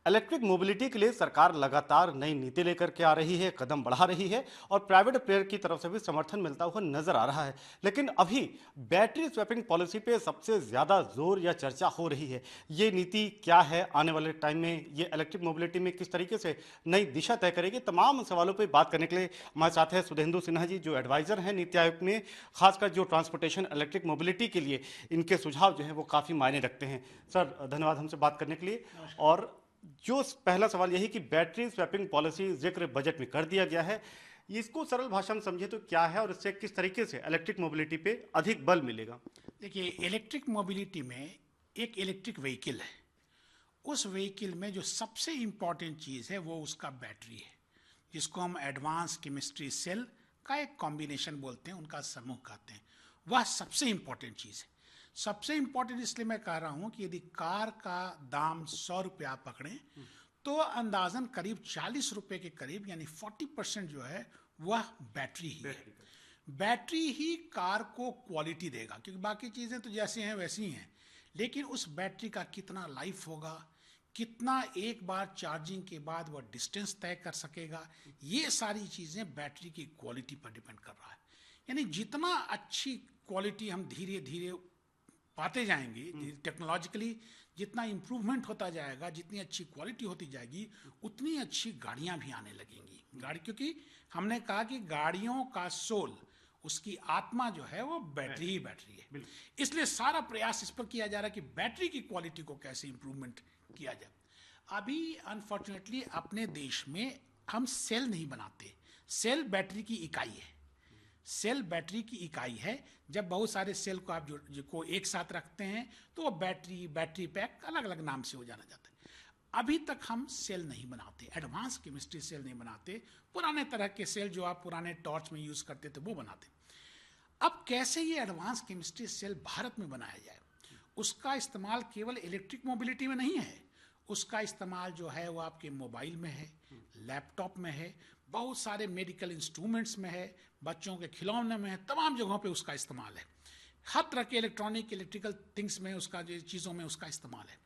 Electric mobility के लिए सरकार लगातार नई नीति लेकर के आ रही है, कदम बढ़ा रही है और प्राइवेट प्लेयर की तरफ से भी समर्थन मिलता हुआ नजर आ रहा है। लेकिन अभी बैटरी स्वैपिंग पॉलिसी पे सबसे ज्यादा जोर या चर्चा हो रही है। ये नीति क्या है, आने वाले टाइम में ये इलेक्ट्रिक मोबिलिटी में किस तरीके से नई दिशा तय करेगी, तमाम सवालों पर बात करने के लिए हमारे साथ है सुधेंदु सिन्हा जी, जो एडवाइजर हैं नीति आयोग में, खासकर जो ट्रांसपोर्टेशन इलेक्ट्रिक मोबिलिटी के लिए इनके सुझाव जो है वो काफी मायने रखते हैं। सर, धन्यवाद हमसे बात करने के लिए। और जो पहला सवाल यही कि बैटरी स्वैपिंग पॉलिसी जिक्र बजट में कर दिया गया है, इसको सरल भाषा में समझे तो क्या है और इससे किस तरीके से इलेक्ट्रिक मोबिलिटी पे अधिक बल मिलेगा? देखिए, इलेक्ट्रिक मोबिलिटी में एक इलेक्ट्रिक व्हीकल है। उस व्हीकल में जो सबसे इम्पॉर्टेंट चीज़ है वो उसका बैटरी है, जिसको हम एडवांस केमिस्ट्री सेल का एक कॉम्बिनेशन बोलते हैं, उनका समूह कहते हैं। वह सबसे इम्पॉर्टेंट चीज़ है। सबसे इम्पॉर्टेंट इसलिए मैं कह रहा हूँ कि यदि कार का दाम 100 रुपया पकड़ें तो अंदाजन करीब 40 रुपये के करीब, यानी 40% जो है वह बैटरी ही है। बैटरी ही कार को क्वालिटी देगा, क्योंकि बाकी चीज़ें तो जैसी हैं वैसी ही हैं, लेकिन उस बैटरी का कितना लाइफ होगा, कितना एक बार चार्जिंग के बाद वह डिस्टेंस तय कर सकेगा, ये सारी चीज़ें बैटरी की क्वालिटी पर डिपेंड कर रहा है। यानी जितना अच्छी क्वालिटी हम धीरे धीरे पाते जाएंगे, टेक्नोलॉजिकली जितना इम्प्रूवमेंट होता जाएगा, जितनी अच्छी क्वालिटी होती जाएगी, उतनी अच्छी गाड़ियां भी आने लगेंगी। गाड़ी, क्योंकि हमने कहा कि गाड़ियों का सोल, उसकी आत्मा जो है वो बैटरी ही बैटरी है। इसलिए सारा प्रयास इस पर किया जा रहा है कि बैटरी की क्वालिटी को कैसे इम्प्रूवमेंट किया जाए। अभी अनफॉर्चुनेटली अपने देश में हम सेल नहीं बनाते। सेल बैटरी की इकाई है। सेल बैटरी की इकाई है। जब बहुत सारे सेल को आप जो एक साथ रखते हैं तो वो बैटरी पैक अलग अलग नाम से हो जाना जाता है। अभी तक हम सेल नहीं बनाते, एडवांस केमिस्ट्री सेल नहीं बनाते। पुराने तरह के सेल जो आप पुराने टॉर्च में यूज करते थे वो बनाते। अब कैसे ये एडवांस केमिस्ट्री सेल भारत में बनाया जाए, उसका इस्तेमाल केवल इलेक्ट्रिक मोबिलिटी में नहीं है। उसका इस्तेमाल जो है वो आपके मोबाइल में है, लैपटॉप में है, बहुत सारे मेडिकल इंस्ट्रूमेंट्स में है, बच्चों के खिलौने में है, तमाम जगहों पे उसका इस्तेमाल है। हर तरह के इलेक्ट्रिकल थिंग्स में उसका, जो चीज़ों में उसका इस्तेमाल है।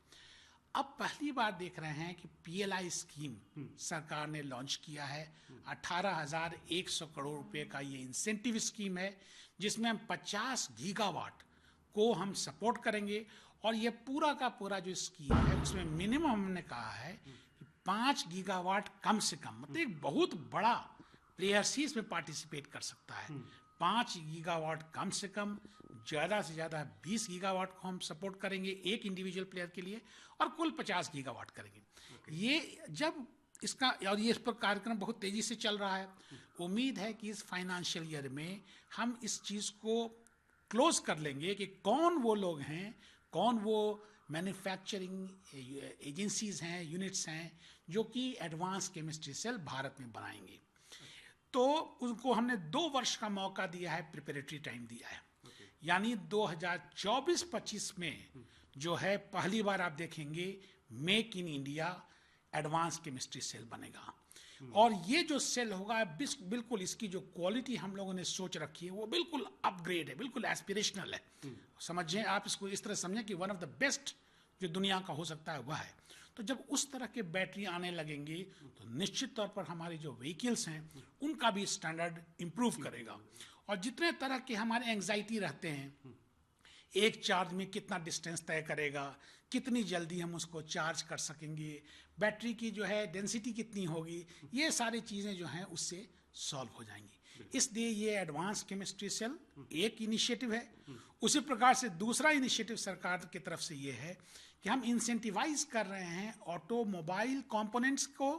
अब पहली बार देख रहे हैं कि पीएलआई स्कीम सरकार ने लॉन्च किया है। 18,100 करोड़ रुपए का ये इंसेंटिव स्कीम है, जिसमें हम 50 गीगावाट को हम सपोर्ट करेंगे। और ये पूरा का पूरा जो स्कीम है उसमें मिनिमम हमने कहा है कि 5 गीगावाट कम से कम, मतलब एक बहुत बड़ा प्लेयर्स ही इसमें पार्टिसिपेट कर सकता है। 5 गीगावाट कम से कम, ज़्यादा से ज़्यादा 20 गीगावाट को हम सपोर्ट करेंगे एक इंडिविजुअल प्लेयर के लिए, और कुल 50 गीगावाट करेंगे। ये जब इसका, और ये इस पर कार्यक्रम बहुत तेज़ी से चल रहा है। उम्मीद है कि इस फाइनेंशियल ईयर में हम इस चीज़ को क्लोज कर लेंगे कि कौन वो लोग हैं, कौन वो मैन्युफैक्चरिंग एजेंसीज हैं, यूनिट्स हैं, जो कि एडवांस केमिस्ट्री सेल भारत में बनाएंगे। तो उनको हमने 2 वर्ष का मौका दिया है, प्रिपरेटरी टाइम दिया है। यानी 2024-25 में जो है पहली बार आप देखेंगे make in India advance chemistry cell बनेगा। और ये जो सेल होगा बिल्कुल इसकी जो क्वालिटी हम लोगों ने सोच रखी है वो बिल्कुल अपग्रेड है, बिल्कुल एस्पिरेशनल है। समझें आप इसको, इस तरह समझें कि वन ऑफ द बेस्ट जो दुनिया का हो सकता है वह है। तो जब उस तरह के बैटरी आने लगेंगी तो निश्चित तौर पर हमारी जो व्हीकल्स हैं उनका भी स्टैंडर्ड इंप्रूव करेगा। और जितने तरह के हमारे एंग्जाइटी रहते हैं, एक चार्ज में कितना डिस्टेंस तय करेगा, कितनी जल्दी हम उसको चार्ज कर सकेंगे, बैटरी की जो है डेंसिटी कितनी होगी, ये सारी चीज़ें जो हैं उससे सॉल्व हो जाएंगी। इसलिए ये एडवांस केमिस्ट्री सेल एक इनिशिएटिव है। उसी प्रकार से दूसरा इनिशिएटिव सरकार की तरफ से ये है कि हम इंसेंटिवाइज कर रहे हैं ऑटोमोबाइल कंपोनेंट्स को,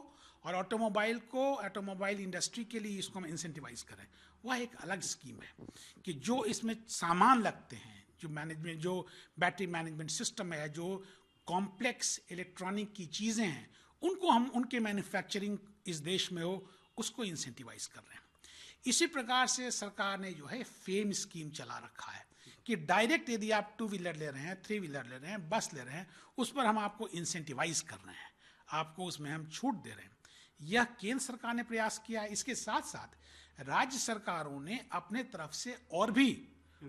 और ऑटोमोबाइल इंडस्ट्री के लिए इसको हम इंसेंटिवाइज कर रहे हैं। वह एक अलग स्कीम है कि जो इसमें सामान लगते हैं, जो मैनेजमेंट, जो बैटरी मैनेजमेंट सिस्टम है, जो कॉम्प्लेक्स इलेक्ट्रॉनिक की चीज़ें हैं, उनको हम, उनके मैन्युफैक्चरिंग इस देश में हो, उसको इंसेंटिवाइज कर रहे हैं। इसी प्रकार से सरकार ने जो है फेम स्कीम चला रखा है कि डायरेक्ट यदि आप 2 व्हीलर ले रहे हैं, 3 व्हीलर ले रहे हैं, बस ले रहे हैं, उस पर हम आपको इंसेंटिवाइज कर रहे हैं, आपको उसमें हम छूट दे रहे हैं। यह केंद्र सरकार ने प्रयास किया है। इसके साथ साथ राज्य सरकारों ने अपने तरफ से और भी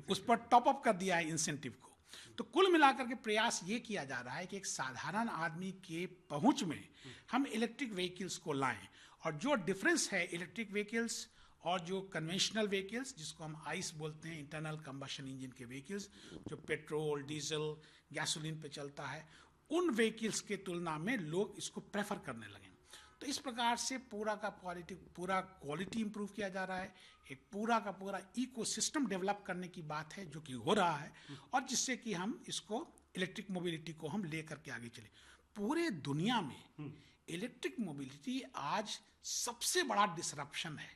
उस पर टॉप अप कर दिया है इंसेंटिव को। तो कुल मिलाकर के प्रयास ये किया जा रहा है कि एक साधारण आदमी के पहुंच में हम इलेक्ट्रिक व्हीकल्स को लाएं। और जो डिफरेंस है इलेक्ट्रिक व्हीकल्स और जो कन्वेंशनल व्हीकल्स, जिसको हम आइस बोलते हैं, इंटरनल कंबशन इंजन के व्हीकल्स, जो पेट्रोल, डीजल, गैसोलीन पे चलता है, उन व्हीकल्स के तुलना में लोग इसको प्रेफर करने लगे। तो इस प्रकार से पूरा क्वालिटी इंप्रूव किया जा रहा है। एक पूरा का पूरा इकोसिस्टम डेवलप करने की बात है जो कि हो रहा है, और जिससे कि हम इसको इलेक्ट्रिक मोबिलिटी को हम लेकर के आगे चले। पूरे दुनिया में इलेक्ट्रिक मोबिलिटी आज सबसे बड़ा डिसरप्शन है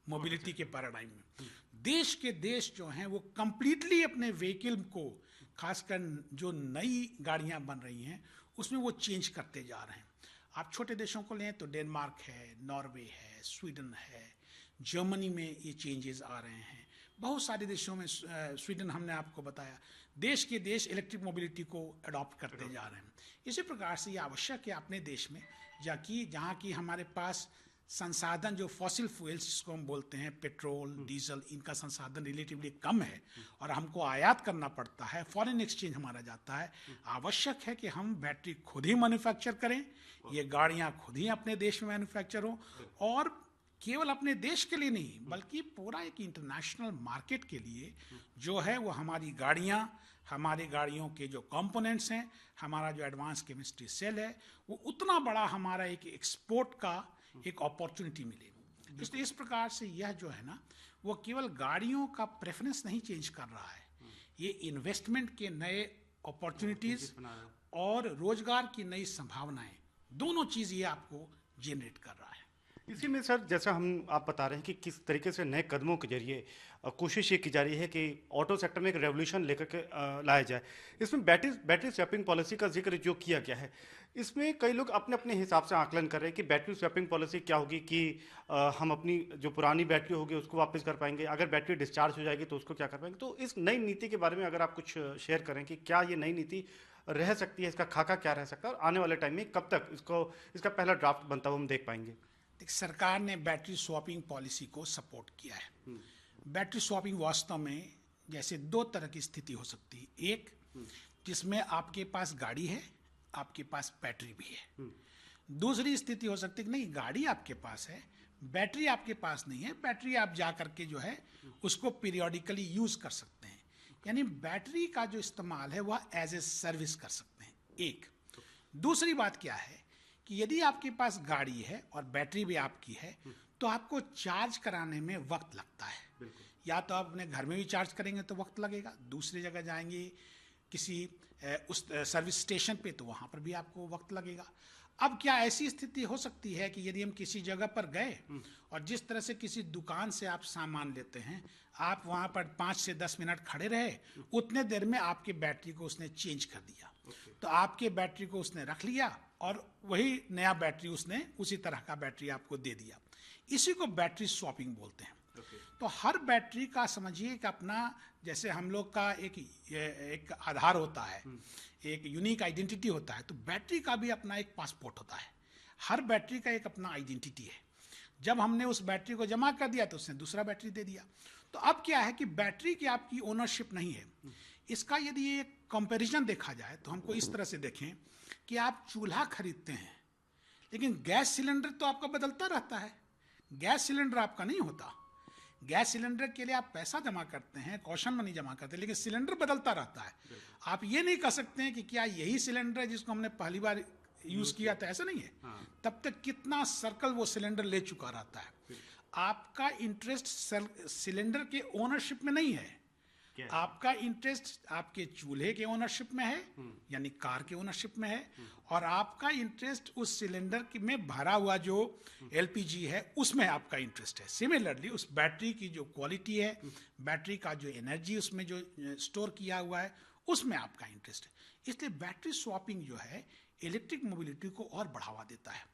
मोबिलिटी के पैराडाइम में। देश के देश जो हैं वो कंप्लीटली अपने व्हीकल को, खासकर जो नई गाड़ियां बन रही हैं उसमें वो चेंज करते जा रहे हैं। आप छोटे देशों को लें तो डेनमार्क है, नॉर्वे है, स्वीडन है, जर्मनी में ये चेंजेस आ रहे हैं। बहुत सारे देशों में, स्वीडन हमने आपको बताया, देश के देश इलेक्ट्रिक मोबिलिटी को अडॉप्ट करते जा रहे हैं। इसी प्रकार से ये आवश्यक है अपने देश में जहाँ की हमारे पास संसाधन, जो फॉसिल फ्यूल्स जिसको हम बोलते हैं, पेट्रोल, डीजल, इनका संसाधन रिलेटिवली कम है और हमको आयात करना पड़ता है, फॉरेन एक्सचेंज हमारा जाता है। आवश्यक है कि हम बैटरी खुद ही मैन्युफैक्चर करें, ये गाड़ियां खुद ही अपने देश में मैन्युफैक्चर हो, और केवल अपने देश के लिए नहीं बल्कि पूरा एक इंटरनेशनल मार्केट के लिए जो है वो हमारी गाड़ियां, हमारी गाड़ियों के जो कंपोनेंट्स हैं, हमारा जो एडवांस केमिस्ट्री सेल है, वो उतना बड़ा हमारा एक एक्सपोर्ट का एक अपॉर्चुनिटी मिले। इसलिए इस प्रकार से यह जो है ना, वो केवल गाड़ियों का प्रेफरेंस नहीं चेंज कर रहा है, ये इन्वेस्टमेंट के नए अपॉर्चुनिटीज और रोजगार की नई संभावनाएं, दोनों चीज ये आपको जनरेट कर रहा है। इसी में सर, जैसा आप बता रहे हैं कि किस तरीके से नए कदमों के जरिए कोशिश ये की जा रही है कि ऑटो सेक्टर में एक रेवोल्यूशन लेकर के लाया जाए। इसमें बैटरी स्वैपिंग पॉलिसी का जिक्र जो किया गया है, इसमें कई लोग अपने अपने हिसाब से आकलन कर रहे हैं कि बैटरी स्वैपिंग पॉलिसी क्या होगी, कि हम अपनी जो पुरानी बैटरी होगी उसको वापस कर पाएंगे, अगर बैटरी डिस्चार्ज हो जाएगी तो उसको क्या कर पाएंगे। तो इस नई नीति के बारे में अगर आप कुछ शेयर करें कि क्या ये नई नीति रह सकती है, इसका खाका क्या रह सकता है, और आने वाले टाइम में कब तक इसका पहला ड्राफ्ट बनता हुआ हम देख पाएंगे। सरकार ने बैटरी स्वैपिंग पॉलिसी को सपोर्ट किया है। बैटरी स्वैपिंग वास्तव में जैसे दो तरह की स्थिति हो सकती है, एक जिसमें आपके पास गाड़ी है, आपके पास बैटरी भी है। दूसरी स्थिति हो सकती है कि नहीं, गाड़ी आपके पास है, बैटरी आपके पास नहीं है, बैटरी आप जा करके जो है उसको पीरियोडिकली यूज कर सकते हैं, यानी बैटरी का जो इस्तेमाल है वह एज ए सर्विस कर सकते हैं। एक दूसरी बात क्या है कि यदि आपके पास गाड़ी है और बैटरी भी आपकी है तो आपको चार्ज कराने में वक्त लगता है। या तो आप अपने घर में भी चार्ज करेंगे तो वक्त लगेगा, दूसरी जगह जाएंगे किसी उस सर्विस स्टेशन पे तो वहाँ पर भी आपको वक्त लगेगा। अब क्या ऐसी स्थिति हो सकती है कि यदि हम किसी जगह पर गए और जिस तरह से किसी दुकान से आप सामान लेते हैं, आप वहाँ पर 5 से 10 मिनट खड़े रहे, उतने देर में आपके बैटरी को उसने चेंज कर दिया, तो आपके बैटरी को उसने रख लिया और वही नया बैटरी उसने उसी तरह का बैटरी आपको दे दिया। इसी को बैटरी स्वैपिंग बोलते हैं। तो हर बैटरी का समझिए कि अपना, जैसे हम लोग का एक आधार होता है, एक यूनिक आइडेंटिटी होता है, तो बैटरी का भी अपना एक पासपोर्ट होता है। हर बैटरी का एक अपना आइडेंटिटी है। जब हमने उस बैटरी को जमा कर दिया तो उसने दूसरा बैटरी दे दिया। तो अब क्या है कि बैटरी की आपकी ओनरशिप नहीं है। इसका यदि एक कंपैरिजन देखा जाए तो हमको इस तरह से देखें कि आप चूल्हा खरीदते हैं, लेकिन गैस सिलेंडर तो आपका बदलता रहता है, गैस सिलेंडर आपका नहीं होता। गैस सिलेंडर के लिए आप पैसा जमा करते हैं, कॉशन मनी जमा करते हैं, लेकिन सिलेंडर बदलता रहता है। आप ये नहीं कह सकते हैं कि क्या यही सिलेंडर है जिसको हमने पहली बार यूज किया था, ऐसा नहीं है। तब तक कितना सर्कल वो सिलेंडर ले चुका रहता है। आपका इंटरेस्ट सिलेंडर के ओनरशिप में नहीं है, आपका इंटरेस्ट आपके चूल्हे के ओनरशिप में है, यानी कार के ओनरशिप में है, और आपका इंटरेस्ट उस सिलेंडर में भरा हुआ जो एलपीजी है उसमें आपका इंटरेस्ट है। सिमिलरली उस बैटरी की जो क्वालिटी है, बैटरी का जो एनर्जी उसमें जो स्टोर किया हुआ है, उसमें आपका इंटरेस्ट है। इसलिए बैटरी स्वैपिंग जो है इलेक्ट्रिक मोबिलिटी को और बढ़ावा देता है।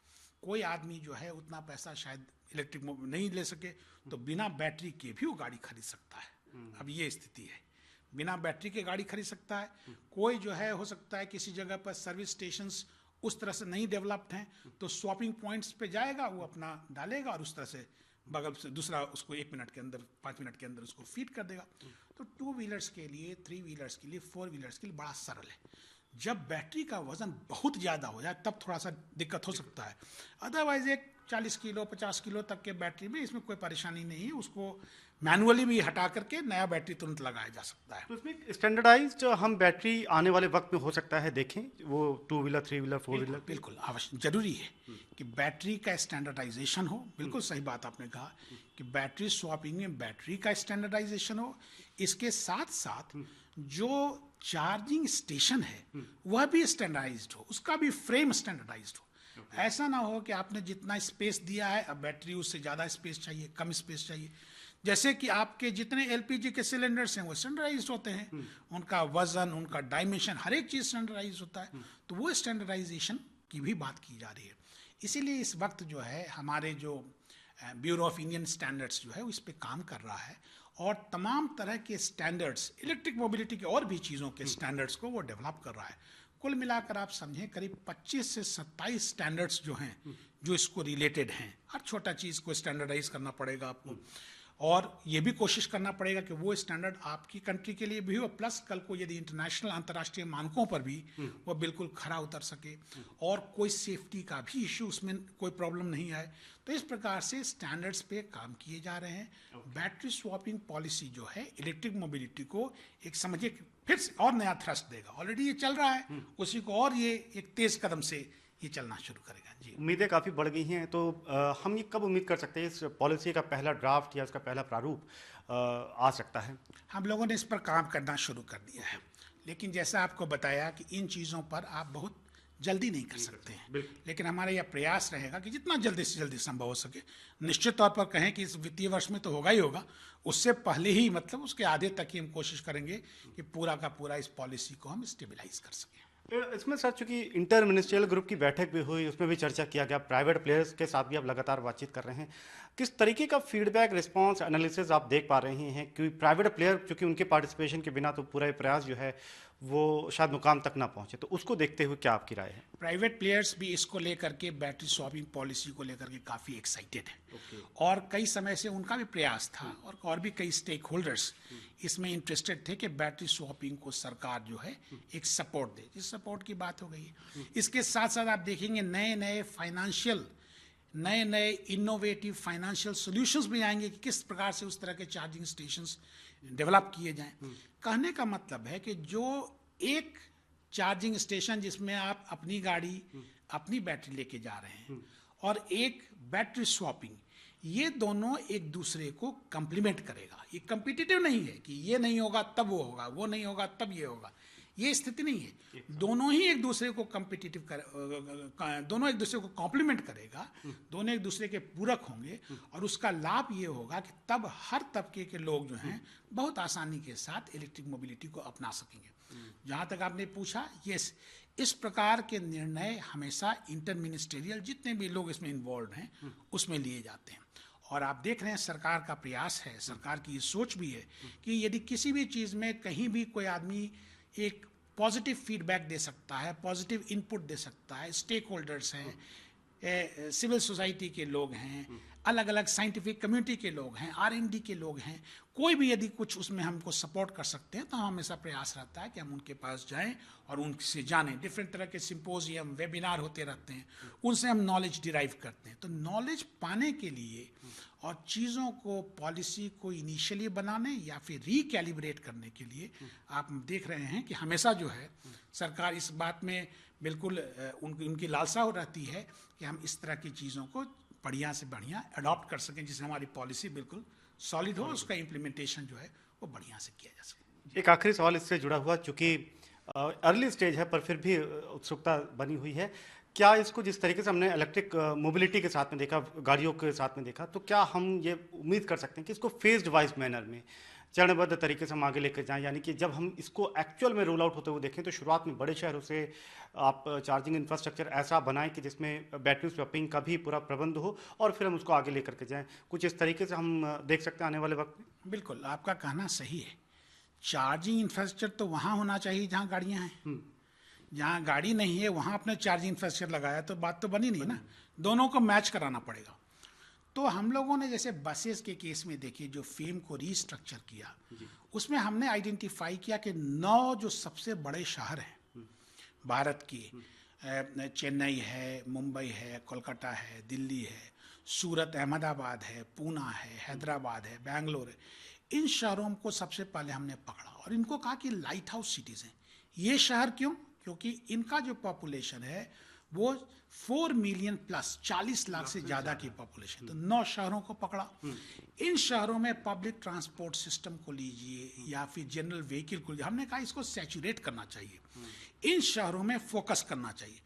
कोई आदमी जो है उतना पैसा शायद इलेक्ट्रिक नहीं ले सके तो बिना बैटरी के भी वो गाड़ी खरीद सकता है। अब ये स्थिति है, बिना बैटरी के गाड़ी खरीद सकता है। कोई जो है हो सकता है किसी जगह पर सर्विस स्टेशंस उस तरह से नहीं डेवलप्ड हैं, तो स्वैपिंग पॉइंट्स पे जाएगा, वो अपना डालेगा और उस तरह से बगल से दूसरा उसको 1 मिनट के अंदर 5 मिनट के अंदर उसको फीड कर देगा। तो 2 व्हीलर्स के लिए, 3 व्हीलर्स के लिए, 4 व्हीलर्स के लिए बड़ा सरल है। जब बैटरी का वजन बहुत ज़्यादा हो जाए तब थोड़ा सा दिक्कत हो सकता है। अदरवाइज एक 40 किलो 50 किलो तक के बैटरी में इसमें कोई परेशानी नहीं है, उसको मैनुअली भी हटा करके नया बैटरी तुरंत लगाया जा सकता है। तो इसमें स्टैंडर्डाइज्ड हम बैटरी आने वाले वक्त में हो सकता है देखें, वो 2 व्हीलर 3 व्हीलर 4 व्हीलर। बिल्कुल आवश्यक जरूरी है कि बैटरी का स्टैंडर्डाइजेशन हो। बिल्कुल सही बात आपने कहा कि बैटरी स्वैपिंग में बैटरी का स्टैंडर्डाइजेशन हो। इसके साथ साथ जो चार्जिंग स्टेशन है वह भी स्टैंडर्डाइज्ड हो, उसका भी फ्रेम स्टैंडर्डाइज्ड हो। ऐसा ना हो कि आपने जितना स्पेस दिया है अब बैटरी उससे ज़्यादा स्पेस चाहिए, कम स्पेस चाहिए। जैसे कि आपके जितने एलपीजी के सिलेंडर्स हैं वो स्टैंडर्डाइज्ड होते हैं, उनका वजन, उनका डायमेंशन, हर एक चीज़ स्टैंडर्डाइज होता है। तो वो स्टैंडर्डाइजेशन की भी बात की जा रही है। इसीलिए इस वक्त जो है हमारे जो ब्यूरो ऑफ इंडियन स्टैंडर्ड्स जो है वो इस पे काम कर रहा है और तमाम तरह के स्टैंडर्ड्स, इलेक्ट्रिक मोबिलिटी के और भी चीज़ों के स्टैंडर्ड्स को वो डेवलप कर रहा है। कुल मिलाकर आप समझें करीब 25 से 27 स्टैंडर्ड्स जो हैं जो इसको रिलेटेड हैं। हर छोटा चीज़ को स्टैंडर्डाइज करना पड़ेगा आपको और ये भी कोशिश करना पड़ेगा कि वो स्टैंडर्ड आपकी कंट्री के लिए भी हो, प्लस कल को यदि इंटरनेशनल अंतर्राष्ट्रीय मानकों पर भी वो बिल्कुल खरा उतर सके और कोई सेफ्टी का भी इश्यू उसमें कोई प्रॉब्लम नहीं आए। तो इस प्रकार से स्टैंडर्ड्स पे काम किए जा रहे हैं। बैटरी स्वैपिंग पॉलिसी जो है इलेक्ट्रिक मोबिलिटी को एक समझिए फिर से और नया थ्रस्ट देगा। ऑलरेडी ये चल रहा है, उसी को और ये एक तेज कदम से ये चलना शुरू करेगा। जी, उम्मीदें काफ़ी बढ़ गई हैं। तो हम ये कब उम्मीद कर सकते हैं इस पॉलिसी का पहला ड्राफ्ट या इसका पहला प्रारूप आ सकता है? हम लोगों ने इस पर काम करना शुरू कर दिया है, लेकिन जैसा आपको बताया कि इन चीज़ों पर आप बहुत जल्दी नहीं कर सकते हैं, लेकिन हमारा यह प्रयास रहेगा कि जितना जल्दी से जल्दी संभव हो सके। निश्चित तौर पर कहें कि इस वित्तीय वर्ष में तो होगा ही होगा, उससे पहले ही मतलब उसके आधे तक ही हम कोशिश करेंगे कि पूरा का पूरा इस पॉलिसी को हम स्टेबलाइज कर सकें। इसमें सर चूंकि इंटर मिनिस्ट्रियल ग्रुप की बैठक भी हुई, उसमें भी चर्चा किया गया, प्राइवेट प्लेयर्स के साथ भी आप लगातार बातचीत कर रहे हैं। किस तरीके का फीडबैक, रिस्पांस, एनालिसिस आप देख पा रहे हैं? क्योंकि प्राइवेट प्लेयर चूंकि उनके पार्टिसिपेशन के बिना तो पूरा ये प्रयास जो है वो शायद मुकाम तक ना पहुंचे, तो उसको देखते हुए क्या आपकी राय है? प्राइवेट प्लेयर्स भी इसको लेकर के बैटरी स्वैपिंग पॉलिसी को लेकर के काफ़ी एक्साइटेड है और कई समय से उनका भी प्रयास था और भी कई स्टेक होल्डर्स इसमें इंटरेस्टेड थे कि बैटरी स्वैपिंग को सरकार जो है एक सपोर्ट दे, जिस सपोर्ट की बात हो गई है। इसके साथ साथ आप देखेंगे नए नए इनोवेटिव फाइनेंशियल सॉल्यूशंस भी आएंगे कि किस प्रकार से उस तरह के चार्जिंग स्टेशंस डेवलप किए जाएं। कहने का मतलब है कि जो एक चार्जिंग स्टेशन जिसमें आप अपनी गाड़ी, अपनी बैटरी लेके जा रहे हैं और एक बैटरी स्वैपिंग, ये दोनों एक दूसरे को कंप्लीमेंट करेगा। ये कम्पिटिटिव नहीं है कि ये नहीं होगा तब वो होगा, वो नहीं होगा तब ये होगा, ये स्थिति नहीं है। दोनों ही एक दूसरे को दोनों एक दूसरे को कॉम्प्लीमेंट करेगा, दोनों एक दूसरे के पूरक होंगे और उसका लाभ ये होगा कि तब हर तबके के लोग जो हैं बहुत आसानी के साथ इलेक्ट्रिक मोबिलिटी को अपना सकेंगे। जहाँ तक आपने पूछा, यस, इस प्रकार के निर्णय हमेशा इंटर मिनिस्टेरियल जितने भी लोग इसमें इन्वॉल्व हैं उसमें लिए जाते हैं और आप देख रहे हैं सरकार का प्रयास है, सरकार की ये सोच भी है कि यदि किसी भी चीज़ में कहीं भी कोई आदमी एक पॉजिटिव फीडबैक दे सकता है, पॉजिटिव इनपुट दे सकता है, स्टेक होल्डर्स हैं, सिविल सोसाइटी के लोग हैं, अलग अलग साइंटिफिक कम्युनिटी के लोग हैं, R&D के लोग हैं, कोई भी यदि कुछ उसमें हमको सपोर्ट कर सकते हैं तो हमेशा प्रयास रहता है कि हम उनके पास जाएं और उनसे जानें। डिफरेंट तरह के सिंपोजियम, वेबिनार होते रहते हैं, उनसे हम नॉलेज डिराइव करते हैं। तो नॉलेज पाने के लिए और चीज़ों को, पॉलिसी को इनिशियली बनाने या फिर रिकैलिब्रेट करने के लिए आप देख रहे हैं कि हमेशा जो है सरकार इस बात में बिल्कुल उनकी लालसा हो रहती है कि हम इस तरह की चीज़ों को बढ़िया से बढ़िया अडॉप्ट कर सकें, जिससे हमारी पॉलिसी बिल्कुल सॉलिड हो, उसका इम्प्लीमेंटेशन जो है वो बढ़िया से किया जा सके। एक आखिरी सवाल इससे जुड़ा हुआ, चूंकि अर्ली स्टेज है पर फिर भी उत्सुकता बनी हुई है, क्या इसको जिस तरीके से हमने इलेक्ट्रिक मोबिलिटी के साथ में देखा, गाड़ियों के साथ में देखा, तो क्या हम ये उम्मीद कर सकते हैं कि इसको फेज्ड वाइज मैनर में, चरणबद्ध तरीके से हम आगे लेकर जाएं? यानी कि जब हम इसको एक्चुअल में रोल आउट होते हुए देखें तो शुरुआत में बड़े शहरों से आप चार्जिंग इंफ्रास्ट्रक्चर ऐसा बनाएं कि जिसमें बैटरी स्वैपिंग का भी पूरा प्रबंध हो और फिर हम उसको आगे लेकर के जाएं। कुछ इस तरीके से हम देख सकते हैं आने वाले वक्त में? बिल्कुल, आपका कहना सही है। चार्जिंग इंफ्रास्ट्रक्चर तो वहाँ होना चाहिए जहाँ गाड़ियाँ हैं। जहाँ गाड़ी नहीं है वहाँ आपने चार्जिंग इंफ्रास्ट्रक्चर लगाया तो बात तो बनी नहीं ना, दोनों को मैच कराना पड़ेगा। तो हम लोगों ने जैसे बसेस के केस में देखिए जो फेम को रीस्ट्रक्चर किया, उसमें हमने आइडेंटिफाई किया कि 9 जो सबसे बड़े शहर हैं भारत की, चेन्नई है, मुंबई है, कोलकाता है, दिल्ली है, सूरत, अहमदाबाद है, पूना है, हैदराबाद है, बैंगलोर है, इन शहरों को सबसे पहले हमने पकड़ा और इनको कहा कि लाइट हाउस सिटीज़ हैं। ये शहर क्यों? क्योंकि इनका जो पॉपुलेशन है वो 4 मिलियन प्लस, 40 लाख से ज़्यादा की पॉपुलेशन। तो 9 शहरों को पकड़ा। इन शहरों में पब्लिक ट्रांसपोर्ट सिस्टम को लीजिए या फिर जनरल व्हीकल को लीजिए, हमने कहा इसको सैचुरेट करना चाहिए, इन शहरों में फोकस करना चाहिए।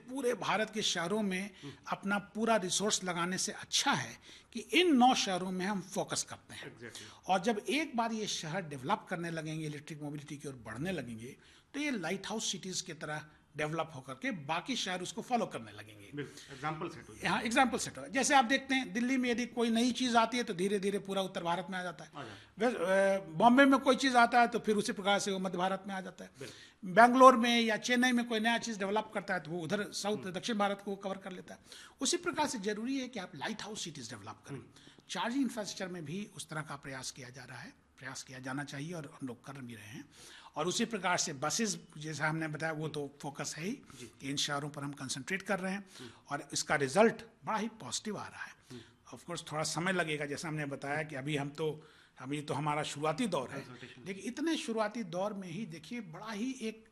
पूरे भारत के शहरों में अपना पूरा रिसोर्स लगाने से अच्छा है कि इन 9 शहरों में हम फोकस करते हैं। और जब एक बार ये शहर डेवलप करने लगेंगे, इलेक्ट्रिक मोबिलिटी की ओर बढ़ने लगेंगे, तो ये लाइट हाउस सिटीज़ की तरह डेवलप होकर के बाकी शहर उसको फॉलो करने लगेंगे। एग्जाम्पल सेट हो, हाँ, एग्जाम्पल सेट हो। जैसे आप देखते हैं दिल्ली में यदि कोई नई चीज़ आती है तो धीरे धीरे पूरा उत्तर भारत में आ जाता है। बॉम्बे में कोई चीज़ आता है तो फिर उसी प्रकार से वो मध्य भारत में आ जाता है। बेंगलोर में या चेन्नई में कोई नया चीज़ डेवलप करता है तो वो उधर साउथ दक्षिण भारत को कवर कर लेता है। उसी प्रकार से जरूरी है कि आप लाइट हाउस सिटीज़ डेवलप करें। चार्जिंग इंफ्रास्ट्रक्चर में भी उस तरह का प्रयास किया जा रहा है, प्रयास किया जाना चाहिए और हम लोग कर भी रहे हैं। और उसी प्रकार से बसेस, जैसा हमने बताया, वो तो फोकस है ही कि इन शहरों पर हम कंसंट्रेट कर रहे हैं और इसका रिजल्ट बड़ा ही पॉजिटिव आ रहा है। ऑफ कोर्स थोड़ा समय लगेगा, जैसा हमने बताया कि अभी तो हमारा शुरुआती दौर है, लेकिन इतने शुरुआती दौर में ही देखिए बड़ा ही एक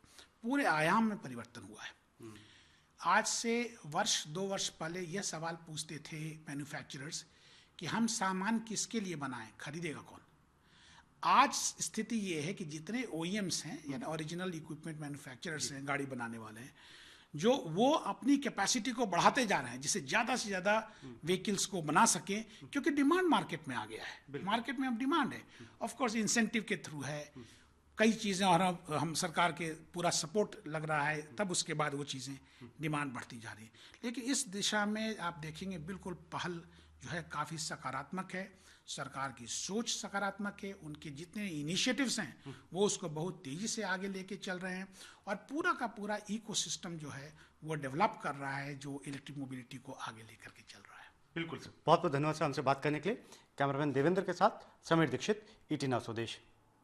पूरे आयाम में परिवर्तन हुआ है। आज से 2 वर्ष पहले यह सवाल पूछते थे मैन्युफैक्चरर्स कि हम सामान किसके लिए बनाएं, खरीदेगा कौन। आज स्थिति ये है कि जितने OEMs हैं यानी ओरिजिनल इक्विपमेंट मैन्युफैक्चरर्स हैं, गाड़ी बनाने वाले हैं, जो वो अपनी कैपेसिटी को बढ़ाते जा रहे हैं जिससे ज़्यादा से ज़्यादा व्हीकल्स को बना सकें, क्योंकि डिमांड मार्केट में आ गया है। मार्केट में अब डिमांड है, ऑफ कोर्स इंसेंटिव के थ्रू है, कई चीज़ें, और हम सरकार के पूरा सपोर्ट लग रहा है, तब उसके बाद वो चीज़ें डिमांड बढ़ती जा रही है। लेकिन इस दिशा में आप देखेंगे बिल्कुल पहल जो है काफ़ी सकारात्मक है, सरकार की सोच सकारात्मक है, उनके जितने इनिशिएटिव्स हैं वो उसको बहुत तेज़ी से आगे लेके चल रहे हैं और पूरा का पूरा इकोसिस्टम जो है वो डेवलप कर रहा है, जो इलेक्ट्रिक मोबिलिटी को आगे लेकर के चल रहा है। बिल्कुल सर, बहुत बहुत धन्यवाद सर हमसे बात करने के लिए। कैमरामैन देवेंद्र के साथ समीर दीक्षित, ET नाउ स्वदेश।